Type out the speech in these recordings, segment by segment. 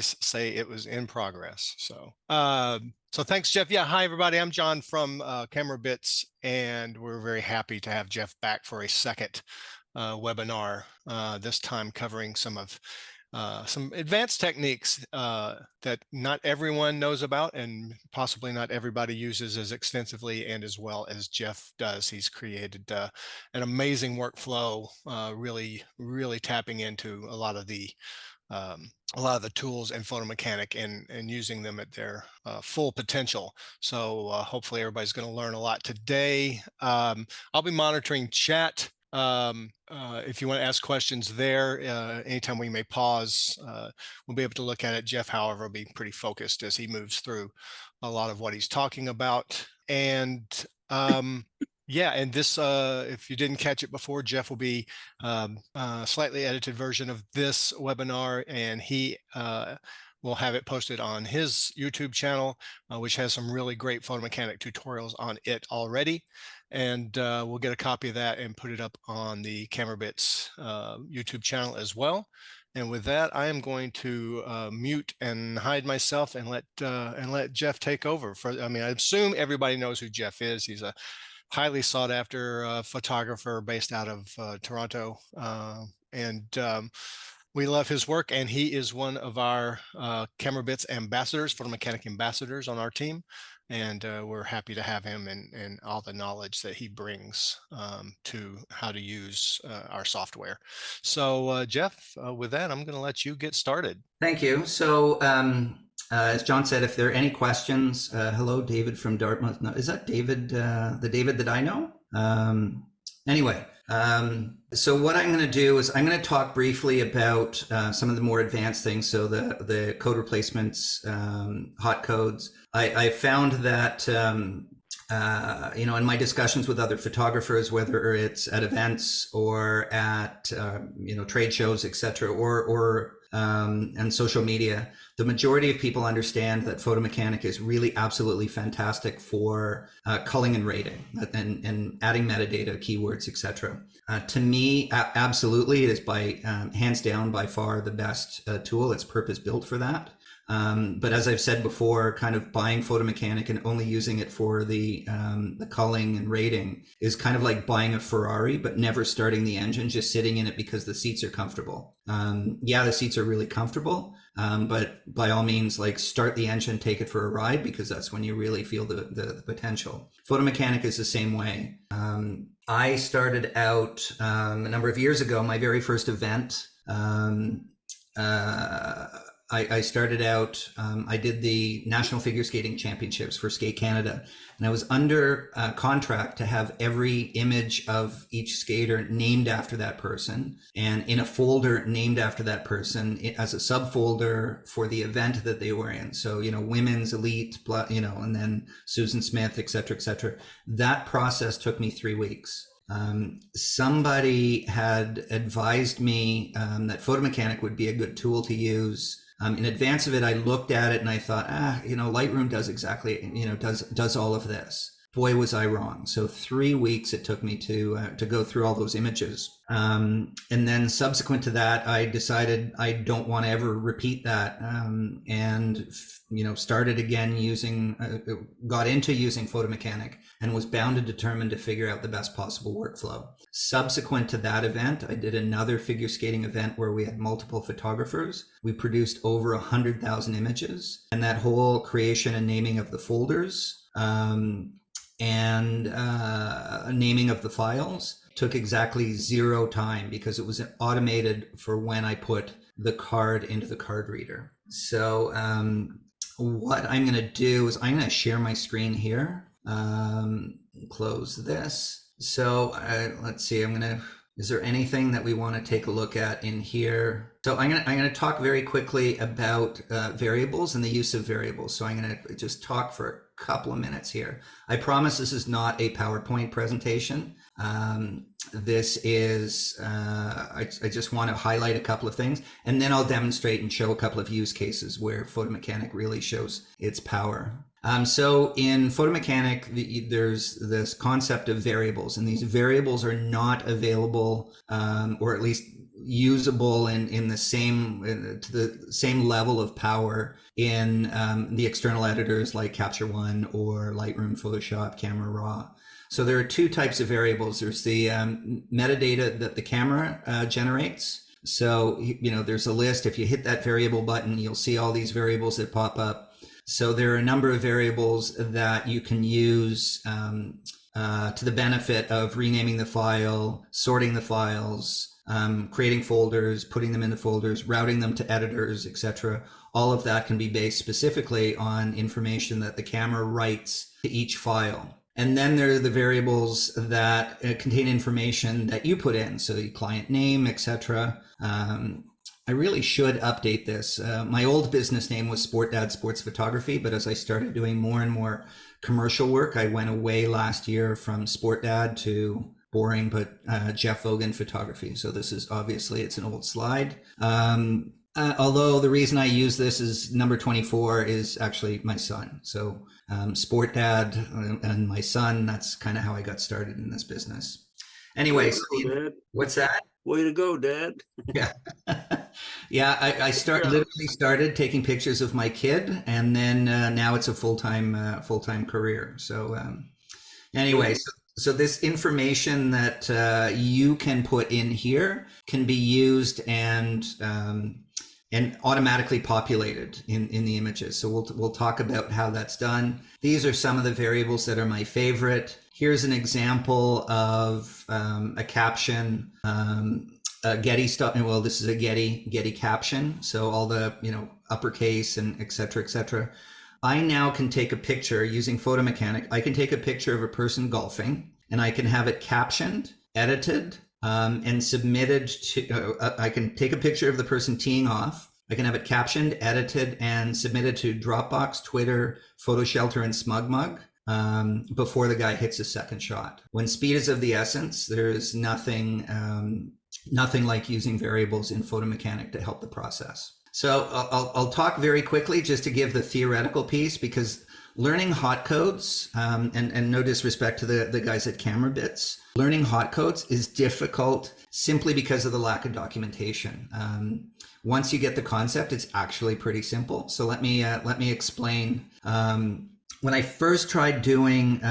always say it was in progress. So thanks, Jeff. Yeah, hi everybody. I'm John from Camera Bits, and we're very happy to have Jeff back for a second webinar. This time covering some advanced techniques that not everyone knows about, and possibly not everybody uses as extensively and as well as Jeff does. He's created an amazing workflow, really tapping into a lot of the tools in photomechanic and using them at their full potential. So hopefully everybody's going to learn a lot today. I'll be monitoring chat. If you want to ask questions there, anytime we may pause, we'll be able to look at it. Jeff, however, will be pretty focused as he moves through a lot of what he's talking about. And yeah, and this, if you didn't catch it before, Jeff will be slightly edited version of this webinar, and he will have it posted on his YouTube channel, which has some really great photomechanic tutorials on it already. And we'll get a copy of that and put it up on the Camera Bits YouTube channel as well. And with that, I am going to mute and hide myself and let Jeff take over. I assume everybody knows who Jeff is. He's a highly sought after photographer based out of Toronto. We love his work, and he is one of our Camera Bits ambassadors, photomechanic ambassadors on our team. And we're happy to have him and all the knowledge that he brings to how to use our software. So Jeff, with that, I'm going to let you get started. Thank you. So as John said, if there are any questions, hello, David from Dartmouth. No, is that David, the David that I know? Anyway, so what I'm going to do is I'm going to talk briefly about some of the more advanced things. So the code replacements, hot codes. I found that, in my discussions with other photographers, whether it's at events or at, trade shows, etc., or and social media, the majority of people understand that photomechanic is really absolutely fantastic for culling and rating and adding metadata, keywords, etc. To me, absolutely, it is by hands down by far the best tool. It's purpose built for that. But as I've said before, kind of buying photomechanic and only using it for the culling and rating is kind of like buying a Ferrari, but never starting the engine, just sitting in it because the seats are comfortable. Yeah, the seats are really comfortable, but by all means, like start the engine, take it for a ride, because that's when you really feel the potential. Photomechanic is the same way. I started out a number of years ago, my very first event. I started out, I did the National Figure Skating Championships for Skate Canada, and I was under contract to have every image of each skater named after that person and in a folder named after that person as a subfolder for the event that they were in. So, women's elite, and then Susan Smith, et cetera, et cetera. That process took me 3 weeks. Somebody had advised me that photomechanic would be a good tool to use. In advance of it, I looked at it and I thought, Lightroom does exactly, does all of this. Boy, was I wrong. So 3 weeks it took me to go through all those images. And then subsequent to that, I decided I don't want to ever repeat that. And started again got into using photomechanic and was bound and determined to figure out the best possible workflow. Subsequent to that event, I did another figure skating event where we had multiple photographers. We produced over 100,000 images, and that whole creation and naming of the folders, and naming of the files took exactly 0 time, because it was automated for when I put the card into the card reader. So what I'm going to do is I'm going to share my screen here, close this. So let's see, is there anything that we want to take a look at in here? So I'm going to talk very quickly about variables and the use of variables. So I'm going to just talk for a couple of minutes here. I promise this is not a PowerPoint presentation. This is, I just want to highlight a couple of things, and then I'll demonstrate and show a couple of use cases where photomechanic really shows its power. So in photomechanic, there's this concept of variables, and these variables are not available, or at least usable in the same to the same level of power in the external editors like Capture One or Lightroom, Photoshop, Camera Raw. So there are two types of variables. There's the metadata that the camera generates. So, there's a list. If you hit that variable button, you'll see all these variables that pop up. So there are a number of variables that you can use to the benefit of renaming the file, sorting the files, creating folders, putting them into folders, routing them to editors, etc. All of that can be based specifically on information that the camera writes to each file. And then there are the variables that contain information that you put in, so the client name, etc. I really should update this. My old business name was Sport Dad Sports Photography, but as I started doing more and more commercial work, I went away last year from Sport Dad to boring, but Jeff Vogan Photography. So this is obviously, it's an old slide. Although the reason I use this is number 24 is actually my son. So Sport Dad and my son, that's kind of how I got started in this business. Anyway, what's that? Way to go, Dad. Yeah. Yeah, I literally started taking pictures of my kid, and then now it's a full-time career. So anyway, so this information that you can put in here can be used and automatically populated in the images. So we'll talk about how that's done. These are some of the variables that are my favorite. Here's an example of a caption, a Getty stuff. Well, this is a Getty caption. So all the uppercase and et cetera. I now can take a picture using Photo Mechanic. I can take a picture of a person golfing, and I can have it captioned, edited, and submitted to. I can take a picture of the person teeing off. I can have it captioned, edited, and submitted to Dropbox, Twitter, PhotoShelter, and SmugMug before the guy hits his second shot. When speed is of the essence, there's nothing like using variables in Photo Mechanic to help the process. So I'll talk very quickly just to give the theoretical piece, because learning hot codes, and no disrespect to the guys at Camera Bits, learning hot codes is difficult simply because of the lack of documentation. Once you get the concept, it's actually pretty simple. So let me explain. When I first tried doing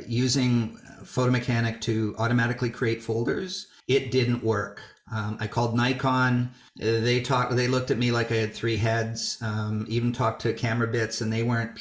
using Photo Mechanic to automatically create folders, it didn't work. I called Nikon. They looked at me like I had three heads. Even talked to Camera Bits, and they weren't,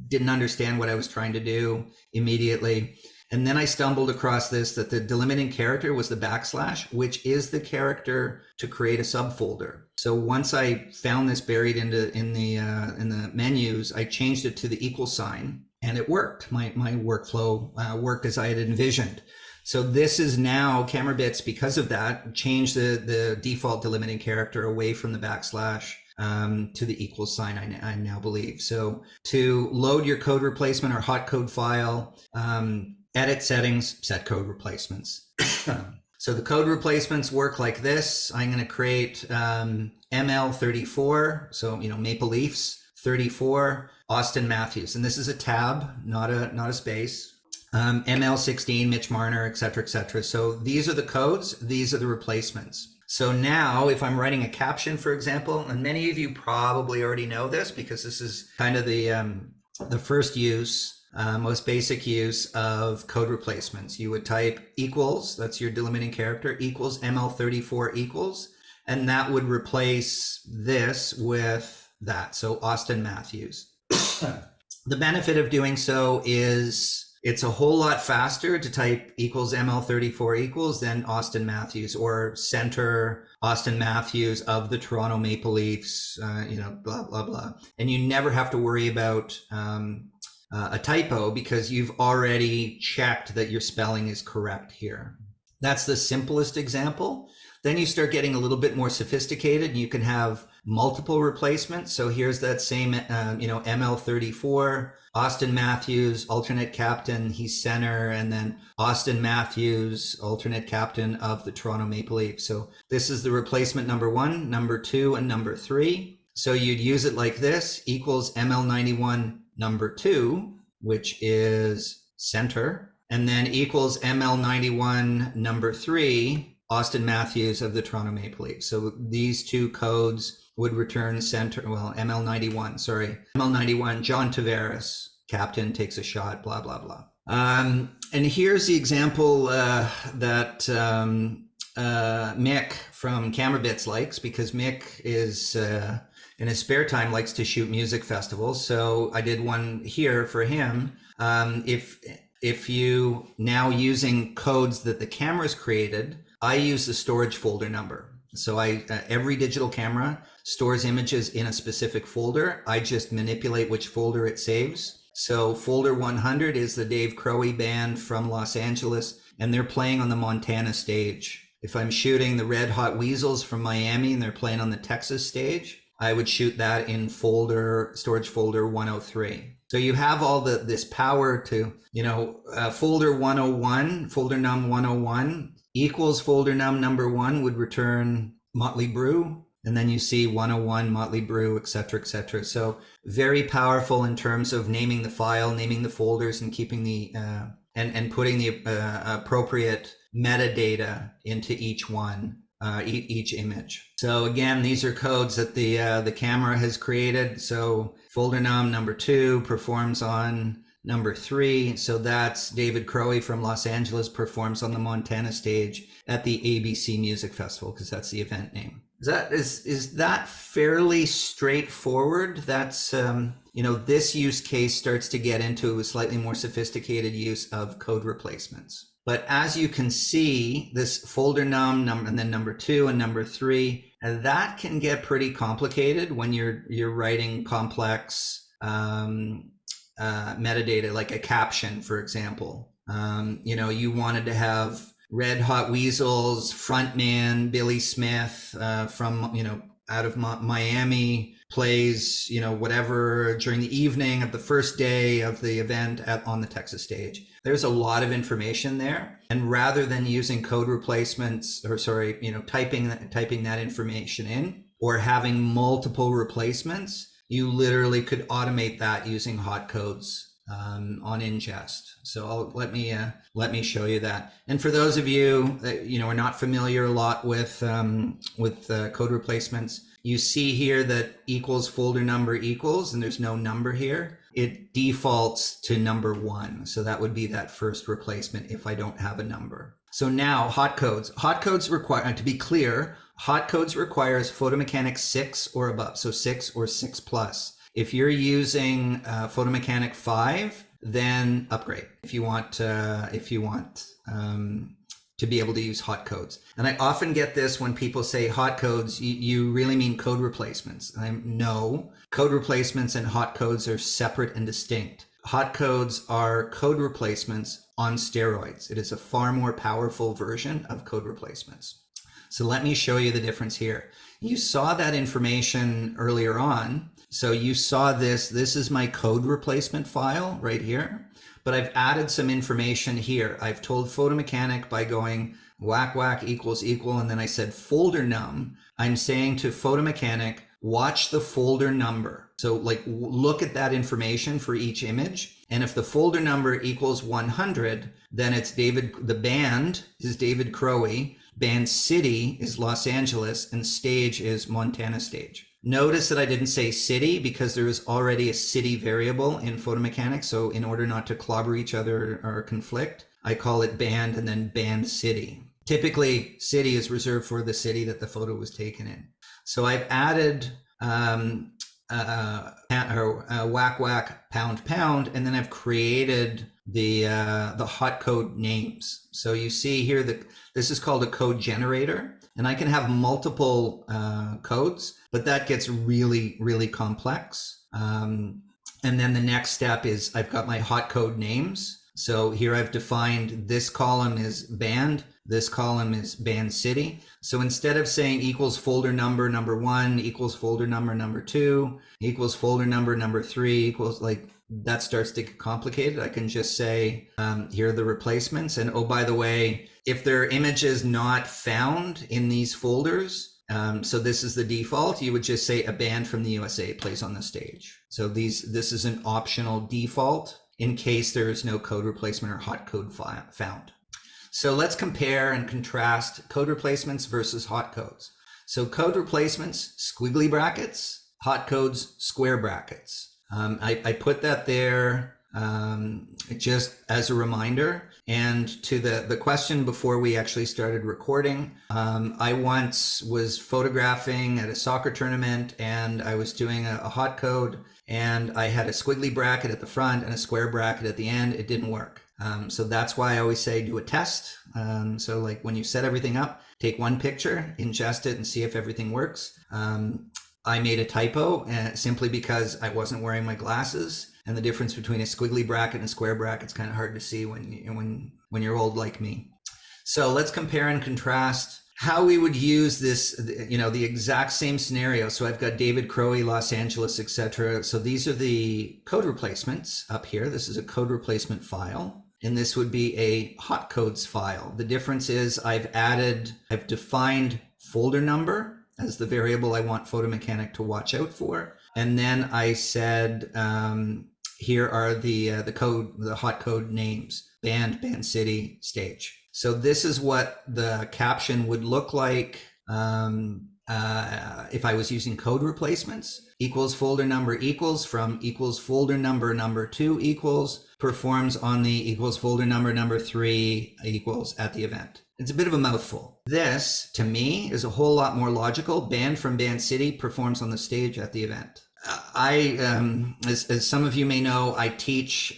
didn't understand what I was trying to do immediately. And then I stumbled across this, that the delimiting character was the \, which is the character to create a subfolder. So once I found this buried in the menus, I changed it to the equal sign, and it worked. My workflow worked as I had envisioned. So this is now Camera Bits, because of that, changed the default delimiting character away from the \ to the equal sign, I now believe. So to load your code replacement or hot code file, edit settings, set code replacements. So the code replacements work like this. I'm going to create ML34, so Maple Leafs 34, Austin Matthews, and this is a tab, not a space. ML16, Mitch Marner, et cetera. So these are the codes, these are the replacements. So now if I'm writing a caption, for example, and many of you probably already know this because this is kind of the first use, most basic use of code replacements. You would type equals, that's your delimiting character, equals ML34 equals, and that would replace this with that. So Austin Matthews. The benefit of doing so is it's a whole lot faster to type equals ML34 equals than Austin Matthews, or center Austin Matthews of the Toronto Maple Leafs, blah, blah, blah. And you never have to worry about a typo because you've already checked that your spelling is correct here. That's the simplest example. Then you start getting a little bit more sophisticated. You can have multiple replacements. So here's that same, ML34, Austin Matthews, alternate captain, he's center, and then Austin Matthews, alternate captain of the Toronto Maple Leafs. So this is the replacement number 1, number 2, and number 3. So you'd use it like this, equals ML91 number 2, which is center, and then equals ML91 number 3, Austin Matthews of the Toronto Maple Leafs. So these two codes would return center, well, ML91, John Tavares, captain, takes a shot, blah, blah, blah. And here's the example that Mick from Camera Bits likes, because Mick is, in his spare time, likes to shoot music festivals. So I did one here for him. If you now using codes that the camera's created, I use the storage folder number. So every digital camera stores images in a specific folder. I just manipulate which folder it saves. So folder 100 is the Dave Crowe band from Los Angeles, and they're playing on the Montana stage. If I'm shooting the Red Hot Weasels from Miami and they're playing on the Texas stage, I would shoot that in storage folder 103. So you have all this power to, folder 101, folder num 101 equals folder num number 1 would return Motley Brew. And then you see 101 Motley Brew, et cetera, et cetera. So very powerful in terms of naming the file, naming the folders, and keeping the and putting the appropriate metadata into each one, each image. So again, these are codes that the camera has created. So folder num number 2 performs on number 3. So that's David Crowe from Los Angeles performs on the Montana stage at the ABC Music Festival, because that's the event name. Is that fairly straightforward? That's, this use case starts to get into a slightly more sophisticated use of code replacements. But as you can see, this folder num and then number 2 and number 3, and that can get pretty complicated when you're writing complex metadata, like a caption, for example. You wanted to have Red Hot Weasels frontman Billy Smith from out of Miami plays whatever during the evening of the first day of the event on the Texas stage. There's a lot of information there, and rather than using code replacements typing that information in or having multiple replacements, you literally could automate that using hot codes on ingest. So let me show you that. And for those of you that are not familiar a lot with code replacements, you see here that equals folder number equals, and there's no number here. It defaults to number 1. So that would be that first replacement if I don't have a number. So now hot codes. Hot codes require, to be clear, hot codes requires Photomechanic 6 or above. So 6 or 6 plus. If you're using Photomechanic 5, then upgrade if you want to be able to use hot codes. And I often get this when people say hot codes, you really mean code replacements. No, code replacements and hot codes are separate and distinct. Hot codes are code replacements on steroids. It is a far more powerful version of code replacements. So let me show you the difference here. You saw that information earlier on. So you saw this is my code replacement file right here, but I've added some information here. I've told Photomechanic by going whack whack equals equal, and then I said folder num. I'm saying to Photomechanic, watch the folder number. So look at that information for each image. And if the folder number equals 100, then it's the band is David Crowe, band city is Los Angeles, and stage is Montana stage. Notice that I didn't say city because there is already a city variable in Photomechanics. So in order not to clobber each other or conflict, I call it band and then band city. Typically, city is reserved for the city that the photo was taken in. So I've added whack whack pound pound, and then I've created the hot code names. So you see here that this is called a code generator. And I can have multiple codes, but that gets really, really complex. And then the next step is I've got my hot code names. So here I've defined this column is band, this column is band city. So instead of saying equals folder number 1 equals folder number 2 equals folder number 3 equals that starts to get complicated. I can just say, here are the replacements. And oh, by the way, if there are images not found in these folders, so this is the default, you would just say a band from the USA plays on the stage. So this is an optional default in case there is no code replacement or hot code found. So let's compare and contrast code replacements versus hot codes. So code replacements, squiggly brackets, hot codes, square brackets. I put that there just as a reminder. And to the question before we actually started recording, I once was photographing at a soccer tournament and I was doing a hot code and I had a squiggly bracket at the front and a square bracket at the end. It didn't work. So that's why I always say do a test. So like when you set everything up, take one picture, ingest it and see if everything works. I made a typo simply because I wasn't wearing my glasses, and the difference between a squiggly bracket and a square bracket is kind of hard to see when you're old like me. So let's compare and contrast how we would use this, the exact same scenario. So I've got David Crowley, Los Angeles, etc. So these are the code replacements up here. This is a code replacement file. And this would be a hot codes file. The difference is I've defined folder number as the variable I want Photomechanic to watch out for. And then I said, here are the hot code names, band city, stage. So this is what the caption would look like if I was using code replacements. Equals folder number equals from equals folder number 2 equals performs on the equals folder number 3 equals at the event. It's a bit of a mouthful. This, to me, is a whole lot more logical. Band from band city performs on the stage at the event. As some of you may know, I teach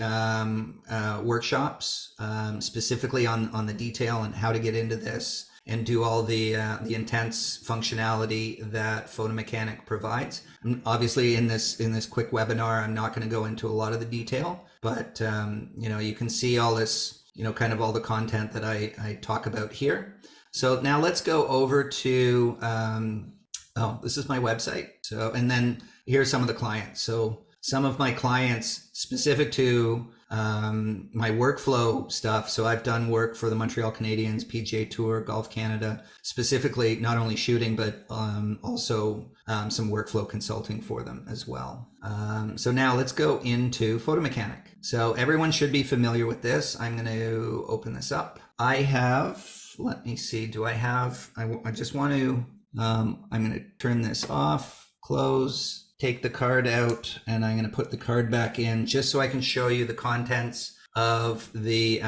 workshops specifically on the detail and how to get into this and do all the intense functionality that Photomechanic provides. And obviously, in this quick webinar, I'm not going to go into a lot of the detail, but you can see all this, kind of all the content that I talk about here. So now let's go over to this is my website. So, and then here's some of the clients. So some of my clients specific to my workflow stuff. So I've done work for the Montreal Canadiens, PGA Tour, Golf Canada, specifically not only shooting, but also some workflow consulting for them as well. So now let's go into Photomechanic. So everyone should be familiar with this. I'm going to open this up. I have, let me see, I just want to, I'm going to turn this off, close, take the card out, and I'm going to put the card back in just so I can show you the contents of the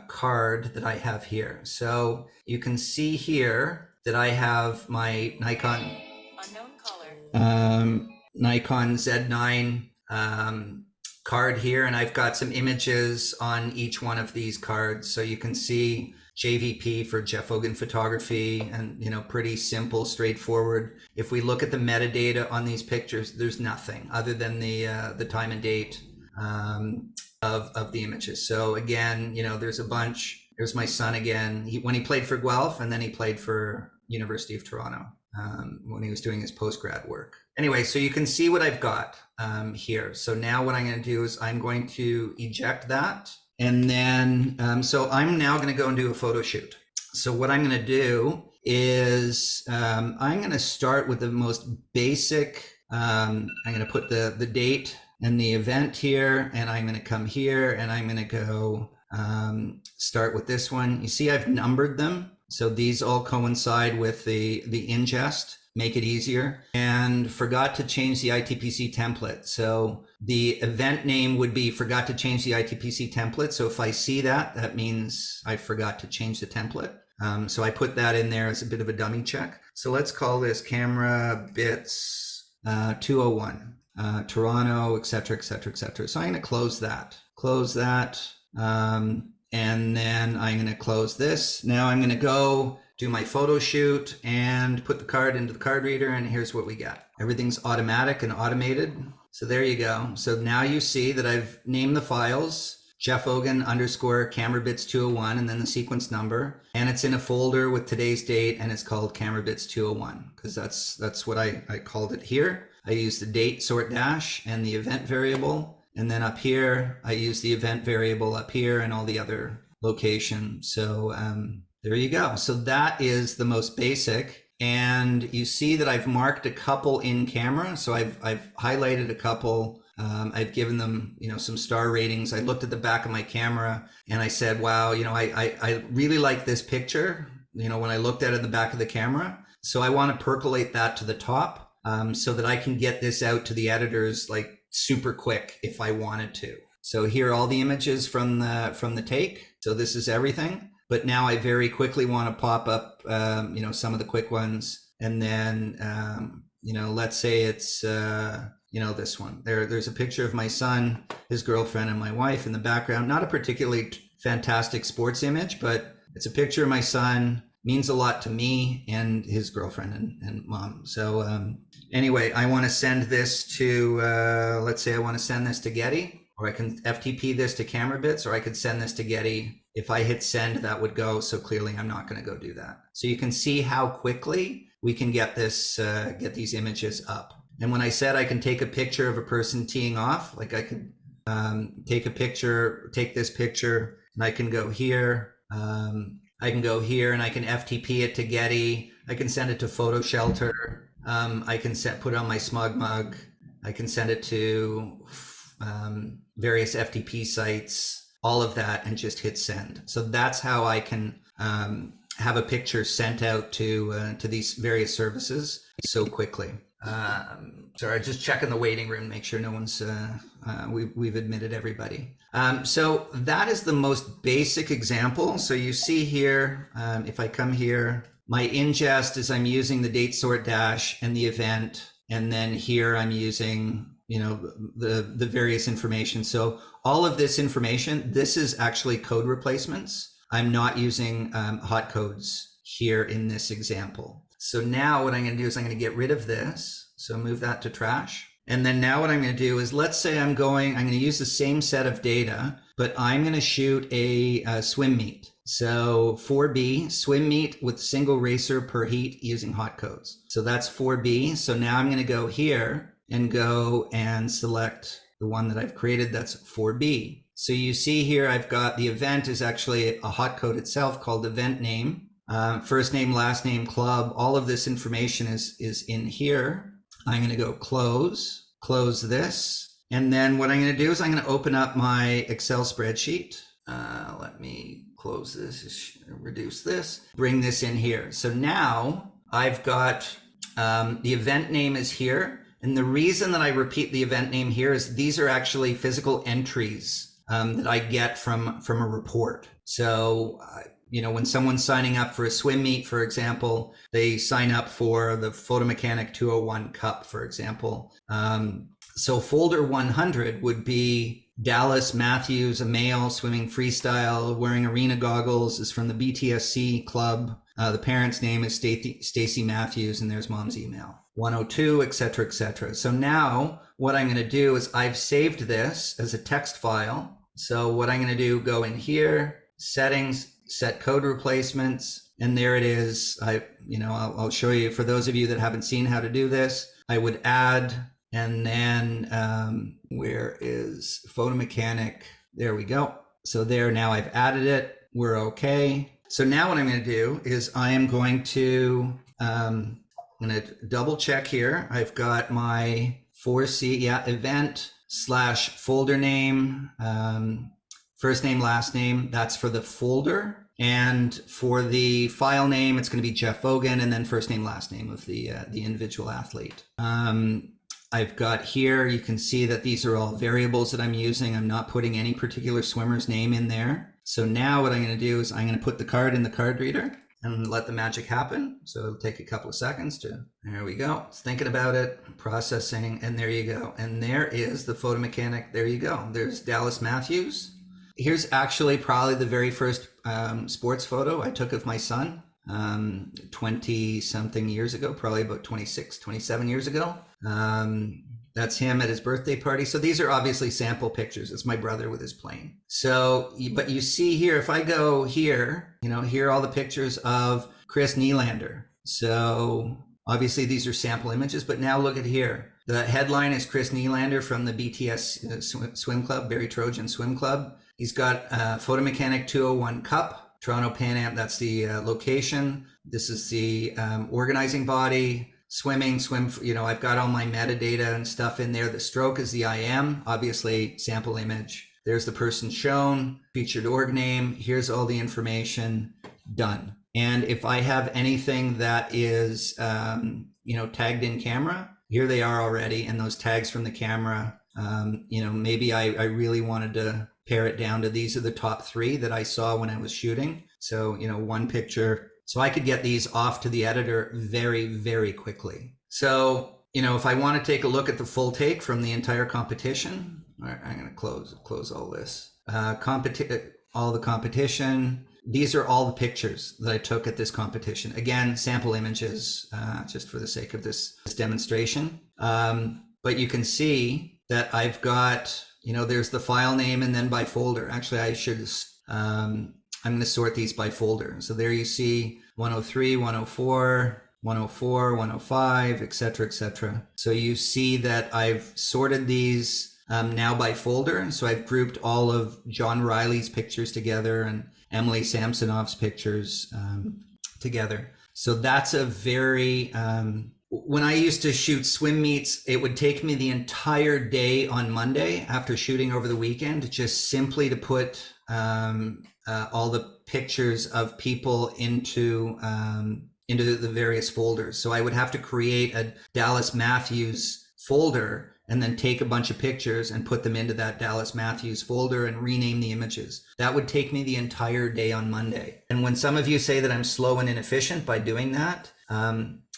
card that I have here. So you can see here that I have my Nikon Nikon Z9 card here, and I've got some images on each one of these cards. So you can see JVP for Jeff Hogan Photography, and pretty simple, straightforward. If we look at the metadata on these pictures, there's nothing other than the time and date of the images. So again, there's a bunch. There's my son again. When he played for Guelph, and then he played for University of Toronto when he was doing his post-grad work. Anyway, so you can see what I've got here. So now what I'm going to do is I'm going to eject that. And then, so I'm now going to go and do a photo shoot. So what I'm going to do is I'm going to start with the most basic. I'm going to put the date and the event here, and I'm going to come here and I'm going to go start with this one. You see, I've numbered them. So these all coincide with the ingest, make it easier, and forgot to change the ITPC template. So the event name would be forgot to change the ITPC template. So if I see that, that means I forgot to change the template. So I put that in there as a bit of a dummy check. So let's call this Camera Bits 201, Toronto, et cetera, et cetera, et cetera. So I'm going to close that. And then I'm going to close this. Now I'm going to go do my photo shoot and put the card into the card reader. And here's what we got. Everything's automatic and automated. So there you go. So now you see that I've named the files, Jeff Hogan _ Camera Bits 201, and then the sequence number. And it's in a folder with today's date, and it's called Camera Bits 201 because that's what I called it here. I used the date sort dash and the event variable. And then up here, I use the event variable up here and all the other location. So there you go. So that is the most basic. and you see that I've marked a couple in camera. So I've highlighted a couple. I've given them, some star ratings. I looked at the back of my camera and I said, wow, I really like this picture, when I looked at it in the back of the camera. So I want to percolate that to the top, so that I can get this out to the editors like super quick if I wanted to. So here are all the images from the take. So this is everything. But now I very quickly want to pop up, some of the quick ones. And then, let's say it's, this one. There's a picture of my son, his girlfriend, and my wife in the background. Not a particularly fantastic sports image, but it's a picture of my son. Means a lot to me and his girlfriend and mom. So anyway, I want to send this to, let's say I want to send this to Getty, or I can FTP this to CameraBits, or I could send this to Getty. If I hit send, that would go. So clearly I'm not going to go do that. So you can see how quickly we can get this, get these images up. And when I said I can take a picture of a person teeing off, like I could take this picture, and I can go here. I can go here and I can FTP it to Getty. I can send it to Photo Shelter. I can put it on my Smug Mug. I can send it to various FTP sites, all of that, and just hit send. So that's how I can have a picture sent out to these various services so quickly. Sorry, just checking the waiting room, make sure no one's, we've admitted everybody. So that is the most basic example. So you see here, if I come here, my ingest is I'm using the date sort dash and the event. And then here I'm using, the various information. So all of this information, this is actually code replacements. I'm not using hot codes here in this example. So now what I'm going to do is I'm going to get rid of this. So move that to trash. And then now what I'm going to do is, let's say I'm going to use the same set of data, but I'm going to shoot a swim meet. So 4B, swim meet with single racer per heat using hot codes. So that's 4B. So now I'm going to go here and go and select the one that I've created. That's 4B. So you see here, I've got the event is actually a hot code itself called event name, first name, last name, club. All of this information is in here. I'm going to go close this. And then what I'm going to do is I'm going to open up my Excel spreadsheet. Let me close this, reduce this, bring this in here. So now I've got the event name is here. And the reason that I repeat the event name here is these are actually physical entries that I get from a report. So, when someone's signing up for a swim meet, for example, they sign up for the Photomechanic 201 Cup, for example. So folder 100 would be Dallas Matthews, a male swimming freestyle, wearing arena goggles, is from the BTSC club. The parent's name is Stacy Matthews, and there's mom's email. 102, et cetera, et cetera. So now what I'm going to do is I've saved this as a text file. So what I'm going to do, go in here, settings, set code replacements, and there it is. I'll show you, for those of you that haven't seen how to do this, I would add, and then where is Photomechanic? There we go. So there, now I've added it. We're okay. So now what I'm going to do is I am going to, I'm going to double check here. I've got my 4C, event / folder name, first name, last name. That's for the folder. And for the file name, it's going to be Jeff Vogan, and then first name, last name of the individual athlete. I've got here, you can see that these are all variables that I'm using. I'm not putting any particular swimmer's name in there. So now what I'm going to do is I'm going to put the card in the card reader and let the magic happen. So it'll take a couple of seconds there we go. It's thinking about it, processing, and there you go. And there is the Photomechanic. There you go. There's Dallas Matthews. Here's actually probably the very first sports photo I took of my son 20 something years ago, probably about 26, 27 years ago. That's him at his birthday party. So these are obviously sample pictures. It's my brother with his plane. So, but you see here, if I go here, here are all the pictures of Chris Nylander. So obviously these are sample images, but now look at here. The headline is Chris Nylander from the BTS swim club, Barry Trojan Swim Club. He's got Photomechanic 201 Cup. Toronto Pan Am, that's the location. This is the organizing body. Swimming, I've got all my metadata and stuff in there. The stroke is the IM, obviously sample image. There's the person shown, featured org name. Here's all the information, done. And if I have anything that is, tagged in camera, here they are already. And those tags from the camera, maybe I really wanted to pare it down to these are the top 3 that I saw when I was shooting. So, one picture. So I could get these off to the editor very, very quickly. So, if I want to take a look at the full take from the entire competition, all right, I'm going to close all this. All the competition. These are all the pictures that I took at this competition. Again, sample images, just for the sake of this demonstration. But you can see that I've got, there's the file name and then by folder. Actually, I'm going to sort these by folder. So there you see 103, 104, 104, 105, et cetera. So you see that I've sorted these now by folder. So I've grouped all of John Riley's pictures together and Emily Samsonov's pictures together. So that's a very, when I used to shoot swim meets, it would take me the entire day on Monday after shooting over the weekend, just simply to put all the pictures of people into the various folders. So I would have to create a Dallas Matthews folder and then take a bunch of pictures and put them into that Dallas Matthews folder and rename the images. That would take me the entire day on Monday. And when some of you say that I'm slow and inefficient by doing that,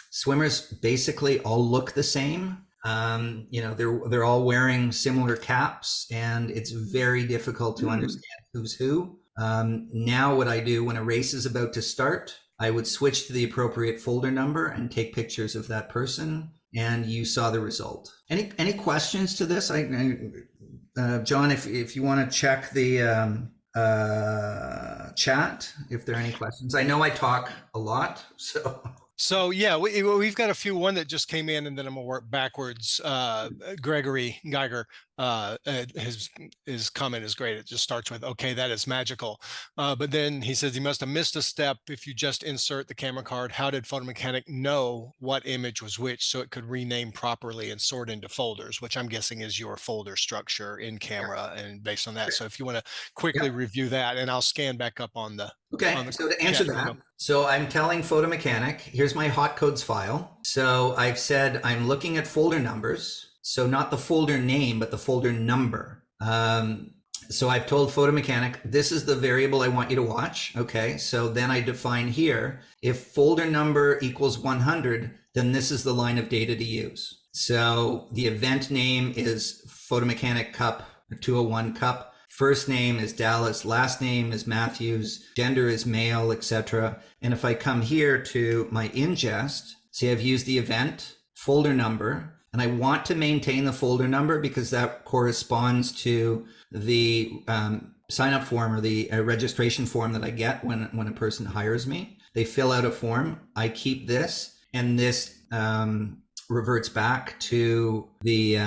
swimmers basically all look the same. They're all wearing similar caps, and it's very difficult to understand who's who. Now what I do when a race is about to start, I would switch to the appropriate folder number and take pictures of that person, and you saw the result. Any questions to this? John, if you want to check the chat, if there are any questions. I know I talk a lot, so. So yeah, we've got a few. One that just came in, and then I'm gonna work backwards. Gregory Geiger, his comment is great. It just starts with, "Okay, that is magical," but then he says he must have missed a step. If you just insert the camera card, how did Photo Mechanic know what image was which, so it could rename properly and sort into folders? Which I'm guessing is your folder structure in camera, and based on that. So if you want to quickly review that, and I'll scan back up on the. Okay, so to answer that, so I'm telling Photo Mechanic, here's my hot codes file. So I've said I'm looking at folder numbers. So not the folder name, but the folder number. So I've told Photo Mechanic, this is the variable I want you to watch. Okay, so then I define here, if folder number equals 100, then this is the line of data to use. So the event name is Photo Mechanic Cup, 201 Cup. First name is Dallas, last name is Matthews, gender is male, etc. And if I come here to my ingest, see, I've used the event, folder number, and I want to maintain the folder number because that corresponds to the sign up form or the registration form that I get when a person hires me. They fill out a form, I keep this, and this reverts back to the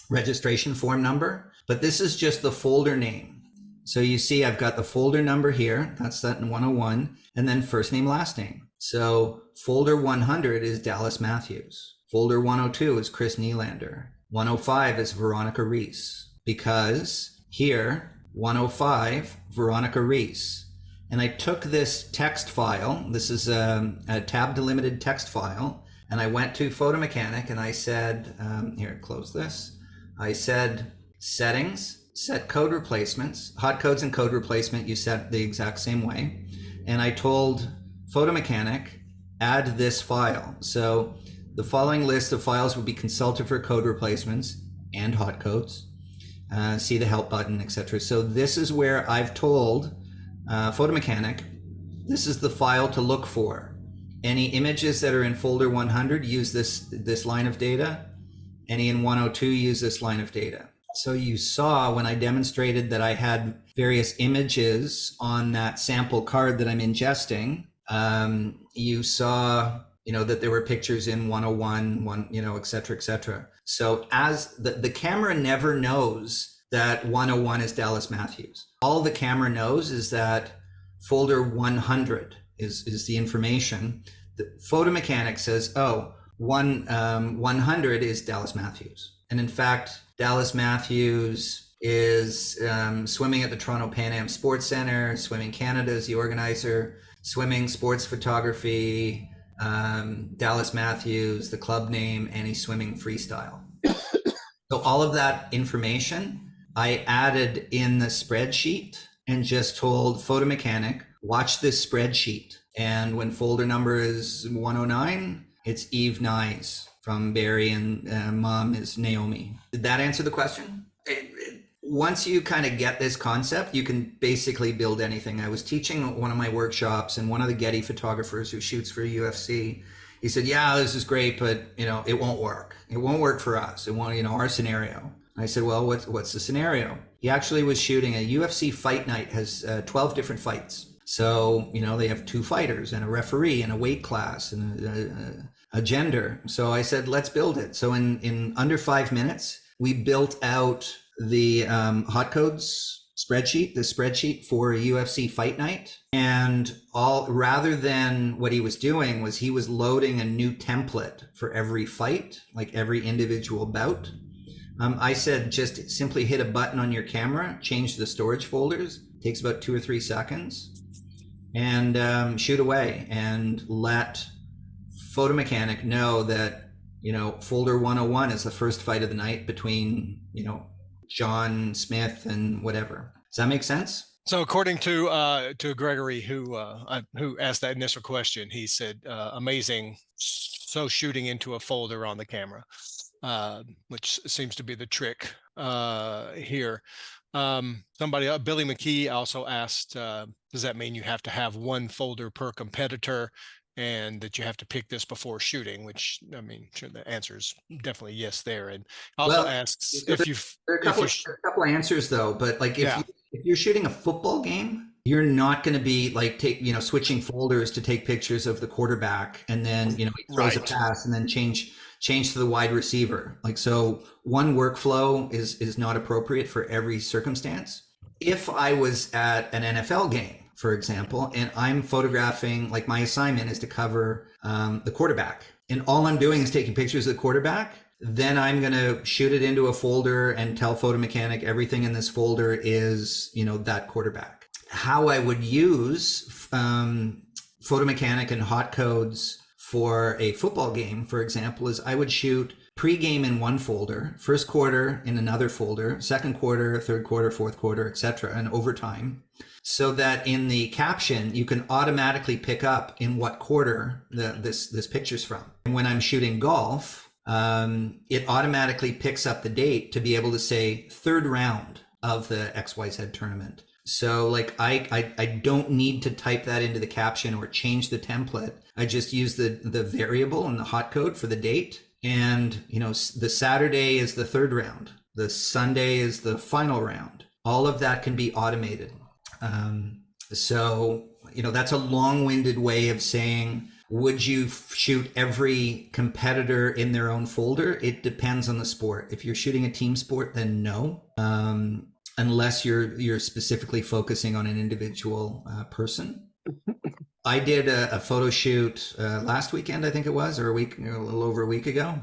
registration form number. But this is just the folder name. So you see, I've got the folder number here. That's that in 101. And then first name, last name. So folder 100 is Dallas Matthews. Folder 102 is Chris Nylander. 105 is Veronica Reese. Because here, 105, Veronica Reese. And I took this text file. This is a tab delimited text file. And I went to Photo Mechanic and I said, here, close this. I said, settings, set code replacements, hot codes and code replacement, you set the exact same way. And I told Photo Mechanic, add this file. So the following list of files will be consulted for code replacements and hot codes. See the help button, etc. So this is where I've told Photo Mechanic, this is the file to look for. Any images that are in folder 100 use this line of data. Any in 102 use this line of data. So you saw when I demonstrated that I had various images on that sample card that I'm ingesting, you saw, that there were pictures in 101, et cetera, et cetera. So as the camera never knows that 101 is Dallas Matthews. All the camera knows is that folder 100 is the information. The Photo Mechanic says, oh, 100 is Dallas Matthews. And in fact, Dallas Matthews is swimming at the Toronto Pan Am Sports Center. Swimming Canada is the organizer. Swimming Sports Photography, Dallas Matthews, the club name, and he's swimming freestyle. So all of that information I added in the spreadsheet and just told Photo Mechanic, watch this spreadsheet. And when folder number is 109, it's Eve Nyes from Barrie, and mom is Naomi. Did that answer the question? Once you kind of get this concept, you can basically build anything. I was teaching one of my workshops, and one of the Getty photographers who shoots for UFC, he said, yeah, this is great, but it won't work. It won't work for us. It won't, our scenario. I said, well, what's the scenario? He actually was shooting a UFC fight night, has 12 different fights. So, they have 2 fighters and a referee and a weight class and a gender. So I said, let's build it. So in under 5 minutes, we built out the hot codes spreadsheet, the spreadsheet for a UFC fight night. And rather than what he was doing was he was loading a new template for every fight, like every individual bout. I said, just simply hit a button on your camera, change the storage folders. It takes about 2 or 3 seconds, and shoot away, and let Photo Mechanic know that, folder 101 is the first fight of the night between, John Smith and whatever. Does that make sense? So according to Gregory, who asked that initial question, he said, amazing. So shooting into a folder on the camera, which seems to be the trick here. Somebody, Billy McKee, also asked, does that mean you have to have 1 folder per competitor, and that you have to pick this before shooting? Which, I mean, sure, the answer is definitely yes there. And also asks if you've... There are a couple of answers though, but like if you're shooting a football game, you're not going to be like switching folders to take pictures of the quarterback, and then he throws a pass and then change to the wide receiver. Like, so one workflow is not appropriate for every circumstance. If I was at an NFL game, for example, and I'm photographing, like my assignment is to cover the quarterback, and all I'm doing is taking pictures of the quarterback, then I'm going to shoot it into a folder and tell Photo Mechanic everything in this folder is, that quarterback. How I would use Photo Mechanic and hot codes for a football game, for example, is I would shoot pre-game in one folder, first quarter in another folder, second quarter, third quarter, fourth quarter, etc., and overtime, so that in the caption you can automatically pick up in what quarter this picture's from. And when I'm shooting golf, it automatically picks up the date to be able to say 3rd round of the XYZ tournament. So like I don't need to type that into the caption or change the template. I just use the variable and the hot code for the date. And, the Saturday is the 3rd round. The Sunday is the final round. All of that can be automated. So, that's a long-winded way of saying, would you shoot every competitor in their own folder? It depends on the sport. If you're shooting a team sport, then no. Unless you're specifically focusing on an individual person. I did a photo shoot last weekend, I think it was, or a little over a week ago.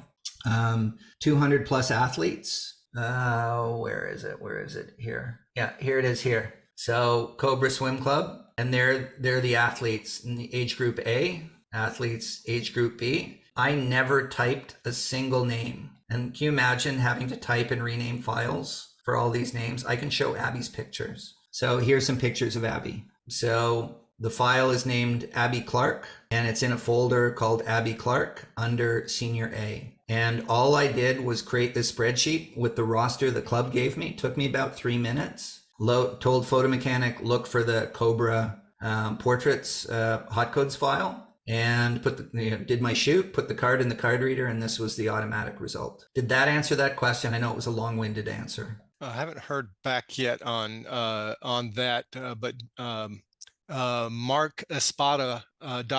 200 plus athletes. Where is it? Here. Yeah, here it is here. So Cobra Swim Club, and they're the athletes in the age group A, athletes age group B. I never typed a single name. And can you imagine having to type and rename files for all these names? I can show Abby's pictures. So here's some pictures of Abby. So the file is named Abby Clark, and it's in a folder called Abby Clark under Senior A. And all I did was create this spreadsheet with the roster the club gave me. It took me about 3 minutes. Told Photo Mechanic, look for the Cobra portraits hot codes file, and did my shoot, put the card in the card reader, and this was the automatic result. Did that answer that question? I know it was a long-winded answer. I haven't heard back yet on that, but Mark Espada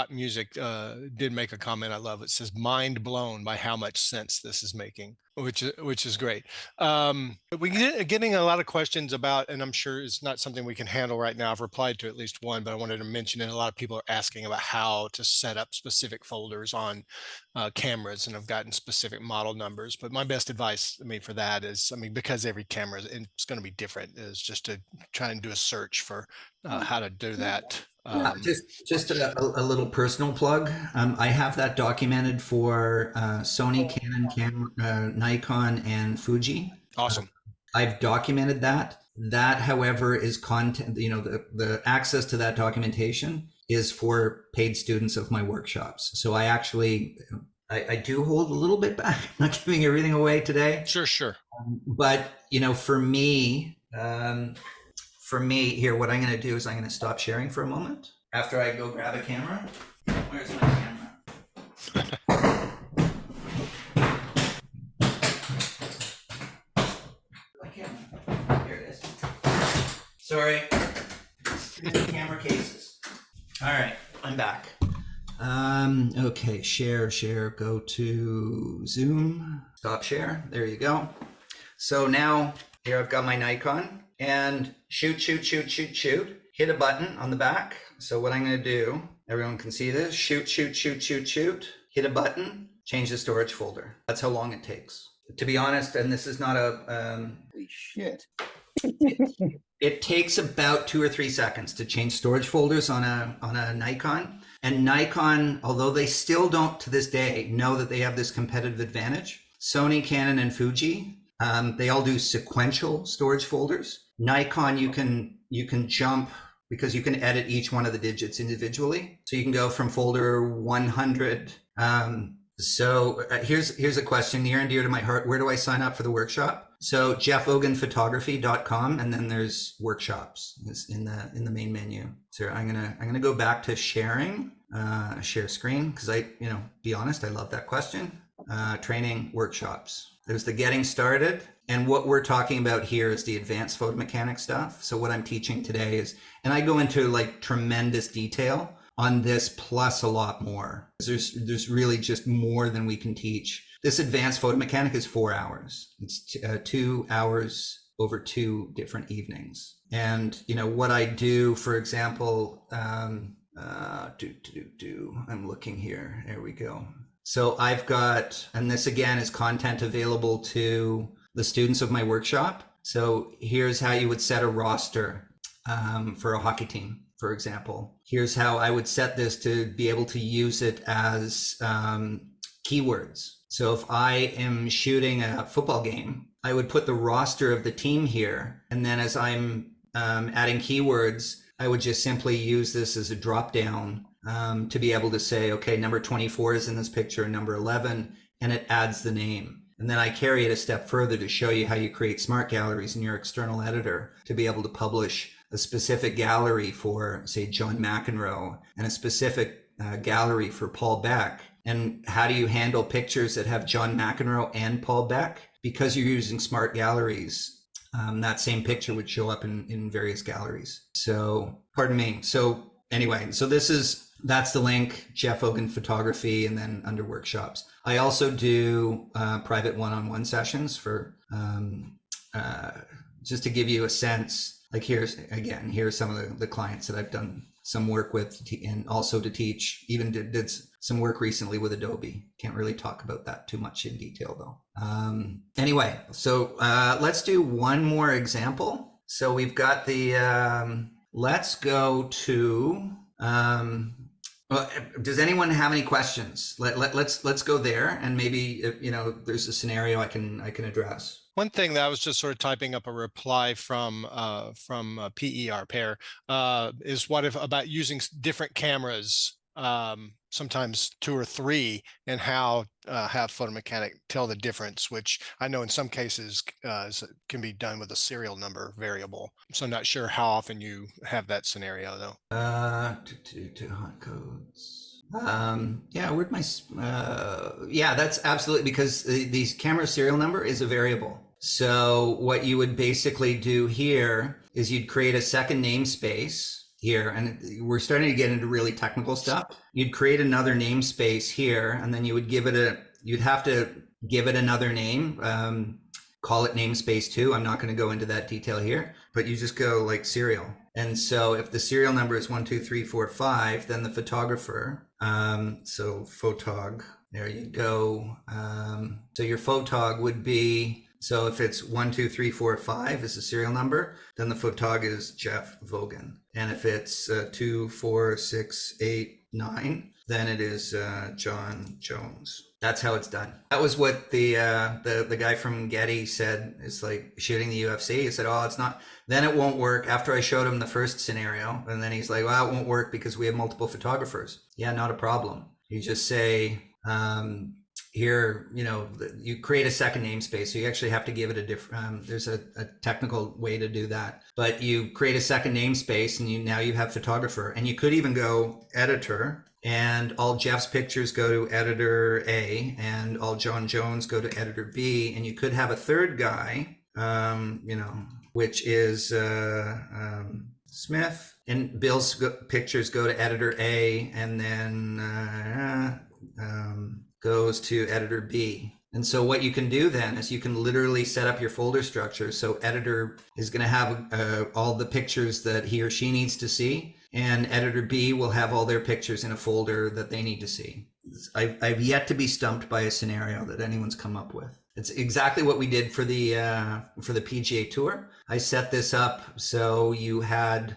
.music did make a comment I love. It says, mind blown by how much sense this is making. which is great. We getting a lot of questions about, and I'm sure it's not something we can handle right now. I've replied to at least one, but I wanted to mention it. A lot of people are asking about how to set up specific folders on cameras, and I've gotten specific model numbers. But my best advice, I mean, for that is, I mean, because every camera is going to be different, is just to try and do a search for how to do that. Yeah, just a little personal plug. I have that documented for Sony, Canon, Nikon, and Fuji. Awesome. I've documented that. That, however, is content. You know, the access to that documentation is for paid students of my workshops. So I actually, I do hold a little bit back. I'm not giving everything away today. Sure. But you know, for me. Here, what I'm going to do is I'm going to stop sharing for a moment after I go grab a camera. Where's my camera? My camera. Here it is. Sorry. Camera cases. All right, I'm back. Okay, share, go to Zoom. Stop share. There you go. So now here I've got my Nikon. And shoot, hit a button on the back. So what I'm going to do, everyone can see this, shoot, hit a button, change the storage folder. That's how long it takes. To be honest, and this is not a... Holy shit. It takes about 2 or 3 seconds to change storage folders on a Nikon. And Nikon, although they still don't to this day know that they have this competitive advantage, Sony, Canon, and Fuji, they all do sequential storage folders. Nikon, you can jump because you can edit each one of the digits individually. So you can go from folder 100. Here's a question near and dear to my heart. Where do I sign up for the workshop? So jeffoganphotography.com, and then there's workshops in the main menu. So I'm gonna go back to sharing, share screen, because be honest, I love that question. Training workshops. There's the getting started. And what we're talking about here is the advanced photo mechanics stuff. So what I'm teaching today is, and I go into like tremendous detail on this plus a lot more. There's really just more than we can teach. This advanced photo mechanic is 4 hours. It's 2 hours over 2 different evenings. And what I do, for example, I'm looking here. There we go. So I've got, and this again is content available to the students of my workshop. So here's how you would set a roster for a hockey team, for example. Here's how I would set this to be able to use it as keywords. So if I am shooting a football game, I would put the roster of the team here. And then as I'm adding keywords, I would just simply use this as a drop down to be able to say, okay, number 24 is in this picture, number 11, and it adds the name. And then I carry it a step further to show you how you create smart galleries in your external editor to be able to publish a specific gallery for, say, John McEnroe and a specific gallery for Paul Beck. And how do you handle pictures that have John McEnroe and Paul Beck? Because you're using smart galleries, that same picture would show up in various galleries. So, pardon me. So anyway, that's the link, Jeff Hogan Photography, and then under workshops. I also do private one-on-one sessions for just to give you a sense. Like here's some of the clients that I've done some work with, and also to teach. Even did some work recently with Adobe. Can't really talk about that too much in detail though. Anyway, so let's do one more example. So we've got the. Let's go to. Well, does anyone have any questions? Let's go there, and maybe there's a scenario I can address. One thing that I was just sort of typing up a reply from PER pair is about using different cameras, sometimes 2 or 3, and how have Photo Mechanic tell the difference, which I know in some cases can be done with a serial number variable. So I'm not sure how often you have that scenario though. To hot codes. Where'd my that's absolutely, because the camera serial number is a variable. So what you would basically do here is you'd create a second namespace here, and we're starting to get into really technical stuff. You'd create another namespace here, and then you would give it you'd have to give it another name. Call it namespace 2. I'm not going to go into that detail here, but you just go like serial. And so if the serial number is 1, 2, 3, 4, 5, then the photographer, so photog, there you go. So your photog would be, so if it's 1, 2, 3, 4, 5 is the serial number, then the photog is Jeff Vogan. And if it's 2, 4, 6, 8, 9, then it is John Jones. That's how it's done. That was what the guy from Getty said. It's like shooting the UFC. He said, "Oh, it's not. Then it won't work." After I showed him the first scenario, and then he's like, "Well, it won't work because we have multiple photographers." Yeah, not a problem. You just say here, you create a second namespace. So you actually have to give it a different. There's a technical way to do that, but you create a second namespace, and now you have photographer, and you could even go editor. And all Jeff's pictures go to editor A, and all John Jones go to editor B. And you could have a third guy, which is Smith. And Bill's pictures go to editor A, and then goes to editor B. And so what you can do then is you can literally set up your folder structure. So editor is going to have all the pictures that he or she needs to see, and editor B will have all their pictures in a folder that they need to see. I've yet to be stumped by a scenario that anyone's come up with. It's exactly what we did for the PGA Tour. I set this up so you had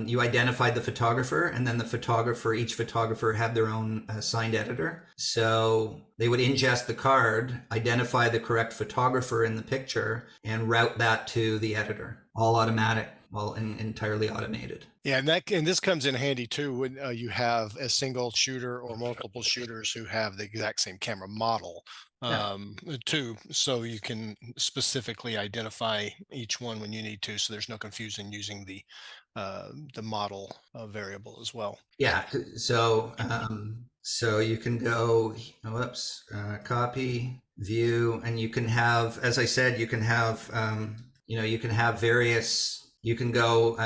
you identified the photographer, and then each photographer had their own signed editor. So they would ingest the card, identify the correct photographer in the picture, and route that to the editor. All automatic, all entirely automated. Yeah, and this comes in handy too when you have a single shooter or multiple shooters who have the exact same camera model too, so you can specifically identify each one when you need to, so there's no confusion using the model variable as well. Yeah, so you can go, copy, view, and you can have, as I said, you can have you can have various, you can go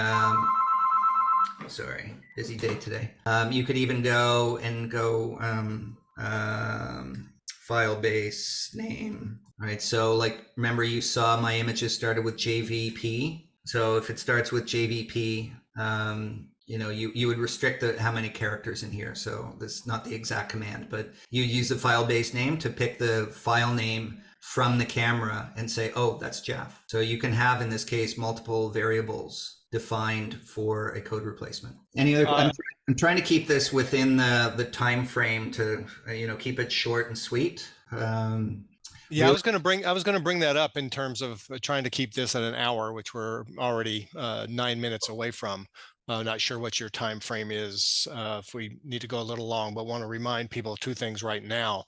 sorry, busy day today. You could even go file base name, right? So like, remember you saw my images started with JVP. So if it starts with JVP, you would restrict how many characters in here. So this is not the exact command, but you use the file base name to pick the file name from the camera and say, oh, that's Jeff. So you can have, in this case, multiple variables defined for a code replacement. Any other? I'm trying to keep this within the time frame to keep it short and sweet. Yeah, I was going to bring that up in terms of trying to keep this at an hour, which we're already 9 minutes away from. Not sure what your time frame is, if we need to go a little long, but want to remind people of two things right now.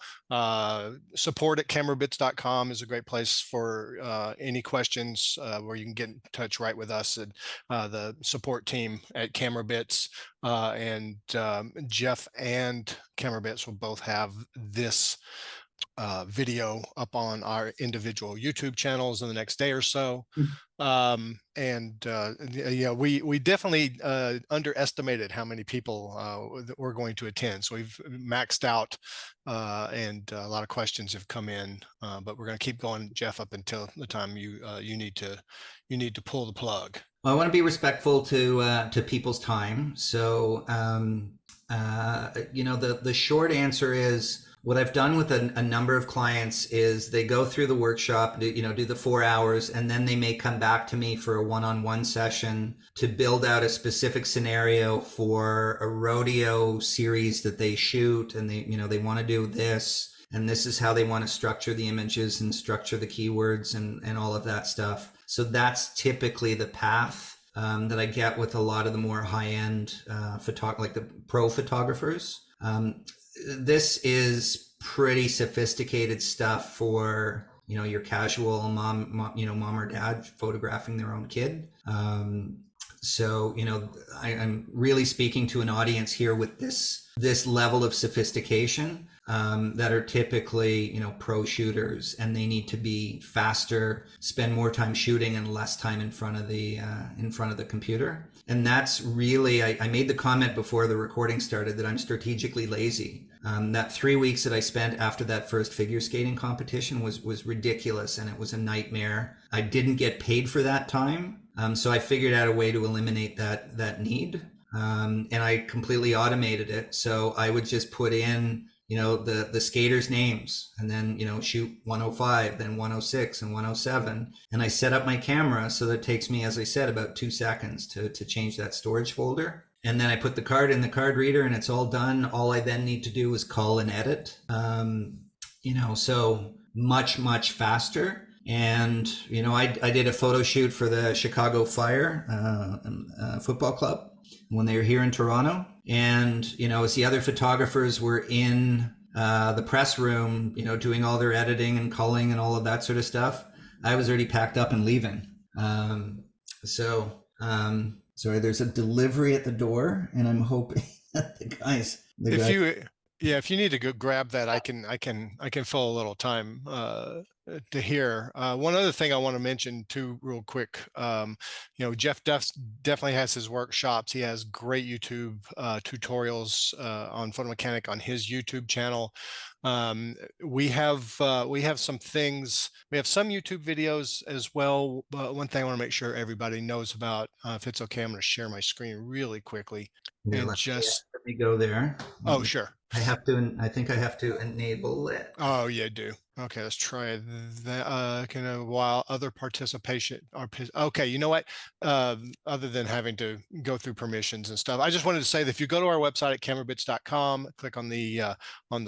Support at camerabits.com is a great place for any questions where you can get in touch right with us and the support team at Camerabits, and Jeff and Camerabits will both have this video up on our individual YouTube channels in the next day or so. We definitely underestimated how many people that we're going to attend. So we've maxed out, and a lot of questions have come in, but we're going to keep going, Jeff, up until the time you need to pull the plug. Well, I want to be respectful to people's time. So the short answer is, what I've done with a number of clients is they go through the workshop, do the 4 hours, and then they may come back to me for a one-on-one session to build out a specific scenario for a rodeo series that they shoot, and they want to do this, and this is how they want to structure the images and structure the keywords and all of that stuff. So that's typically the path that I get with a lot of the more high-end like the pro photographers. This is pretty sophisticated stuff for your casual mom or dad photographing their own kid. So, I'm really speaking to an audience here with this level of sophistication, that are typically, pro shooters, and they need to be faster, spend more time shooting and less time in front of the computer. And that's really, I made the comment before the recording started that I'm strategically lazy. That 3 weeks that I spent after that first figure skating competition was ridiculous, and it was a nightmare. I didn't get paid for that time. So I figured out a way to eliminate that need. And I completely automated it. So I would just put in, the skaters' names, and then, shoot 105, then 106 and 107. And I set up my camera so that it takes me, as I said, about 2 seconds to change that storage folder. And then I put the card in the card reader, and it's all done. All I then need to do is call and edit. So much, much faster. And, I did a photo shoot for the Chicago Fire football club when they were here in Toronto. And, as the other photographers were in the press room, doing all their editing and culling and all of that sort of stuff, I was already packed up and leaving. Sorry, there's a delivery at the door, and I'm hoping that the guys. If you need to go grab that, I can fill a little time to hear. One other thing I want to mention too, real quick. Jeff definitely has his workshops. He has great YouTube tutorials on photo mechanic on his YouTube channel. We have some things. We have some YouTube videos as well. But one thing I want to make sure everybody knows about, if it's okay, I'm going to share my screen really quickly. Yeah, and let me go there. Oh, sure. I think I have to enable it. Oh, yeah, do. Okay, let's try that. While other participation are okay. You know what? Other than having to go through permissions and stuff, I just wanted to say that if you go to our website at camerabits.com, click on the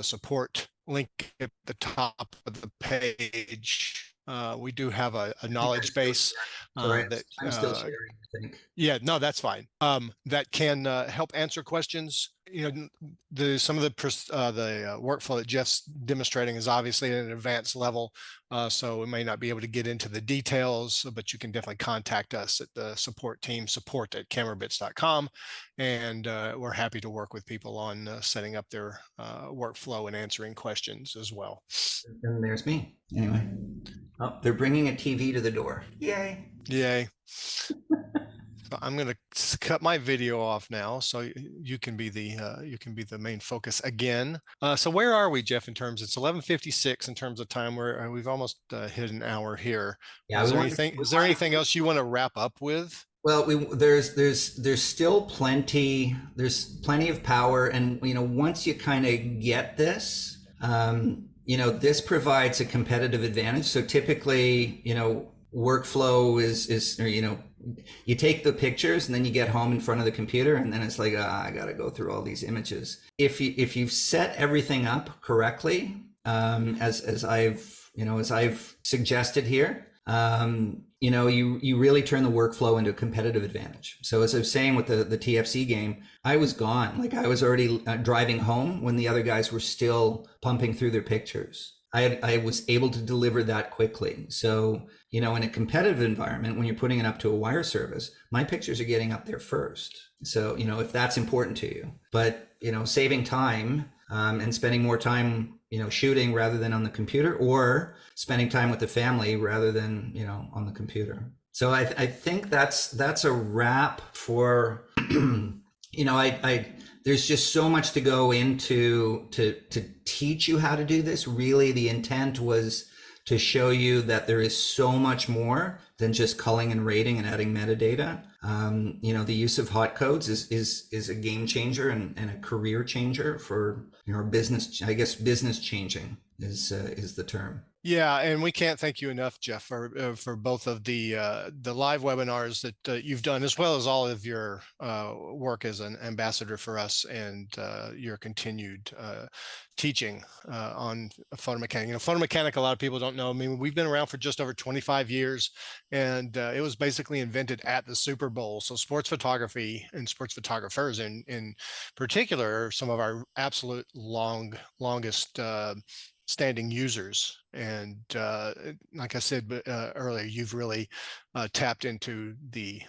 support link at the top of the page. We do have a knowledge base that I'm still sharing, I think. Yeah, no, that's fine. That can help answer questions. Some of the workflow that Jeff's demonstrating is obviously at an advanced level, so we may not be able to get into the details, but you can definitely contact us at the support team, support@camerabits.com, and we're happy to work with people on setting up their workflow and answering questions as well. And there's me. Anyway, they're bringing a TV to the door. Yay! Yay! I'm going to cut my video off now, so you can be the main focus again. So where are we, Jeff? In terms, it's 11:56 in terms of time. We've almost hit an hour here. Yeah. Is there anything else you want to wrap up with? Well, there's still plenty. There's plenty of power, and once you kind of get this, this provides a competitive advantage. So typically, workflow is you take the pictures and then you get home in front of the computer, and then it's like, I got to go through all these images. If you've set everything up correctly, as I've suggested here, you really turn the workflow into a competitive advantage. So as I was saying with the TFC game, I was gone. Like I was already driving home when the other guys were still pumping through their pictures. I was able to deliver that quickly. So, in a competitive environment, when you're putting it up to a wire service, my pictures are getting up there first. So, if that's important to you, but, saving time and spending more time, shooting rather than on the computer, or spending time with the family rather than, on the computer. So I think that's a wrap for, there's just so much to go into to teach you how to do this. Really, the intent was to show you that there is so much more than just culling and rating and adding metadata. The use of hot codes is a game changer and a career changer for business. I guess business changing is the term. Yeah, and we can't thank you enough, Jeff, for both of the live webinars that you've done, as well as all of your work as an ambassador for us, and your continued teaching on photo mechanic. Photo mechanic, a lot of people don't know. I mean, we've been around for just over 25 years, and it was basically invented at the Super Bowl. So sports photography and sports photographers in particular are some of our absolute longest standing users. And like I said earlier, you've really tapped into the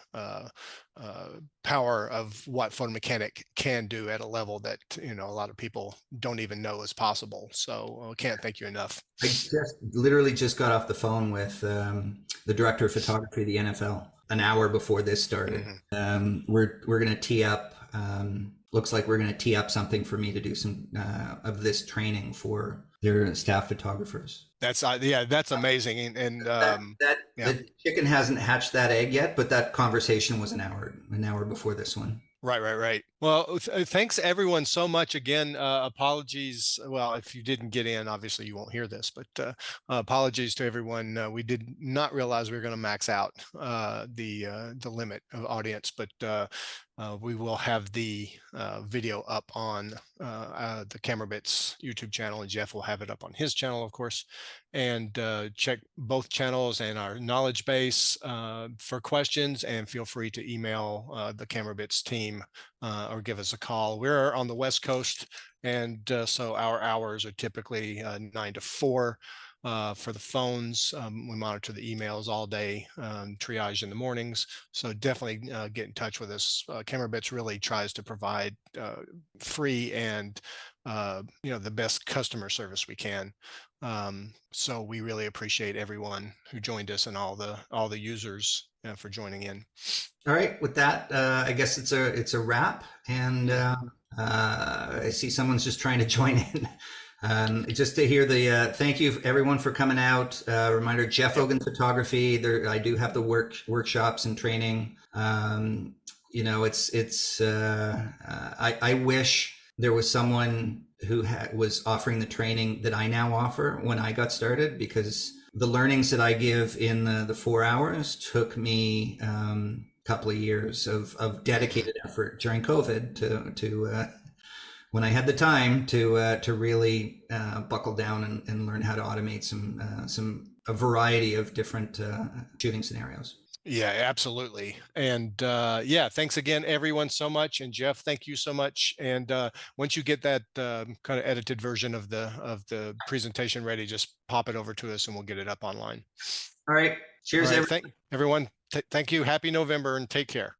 power of what Photo Mechanic can do at a level that a lot of people don't even know is possible. So I can't thank you enough. I just literally just got off the phone with the director of photography of the NFL an hour before this started. We're going to tee up. Looks like we're going to tee up something for me to do some of this training for their staff photographers. That's that's amazing. And yeah. The chicken hasn't hatched that egg yet, but that conversation was an hour before this one. Right. Well, thanks everyone so much again. Apologies. Well, if you didn't get in, obviously you won't hear this, but apologies to everyone. We did not realize we were going to max out the limit of audience, but we will have the video up on the Camera Bits YouTube channel, and Jeff will have it up on his channel, of course. And check both channels and our knowledge base for questions, and feel free to email the Camera Bits team or give us a call. We're on the West Coast, and so our hours are typically 9 to 4. For the phones, we monitor the emails all day, triage in the mornings. So definitely get in touch with us. Camera Bits really tries to provide free and the best customer service we can. So we really appreciate everyone who joined us and all the users for joining in. All right, with that, I guess it's a wrap, and I see someone's just trying to join in. Just to hear the thank you everyone for coming out. Reminder: Jeff Hogan Photography. There, I do have the workshops and training. It's I wish there was someone who was offering the training that I now offer when I got started, because the learnings that I give in the 4 hours took me a couple of years of dedicated effort during COVID to when I had the time to really buckle down and learn how to automate a variety of different shooting scenarios. Yeah, absolutely. And thanks again, everyone, so much. And Jeff, thank you so much. And once you get that kind of edited version of the presentation ready, just pop it over to us and we'll get it up online. All right. Cheers, everyone. Thank you. Happy November and take care.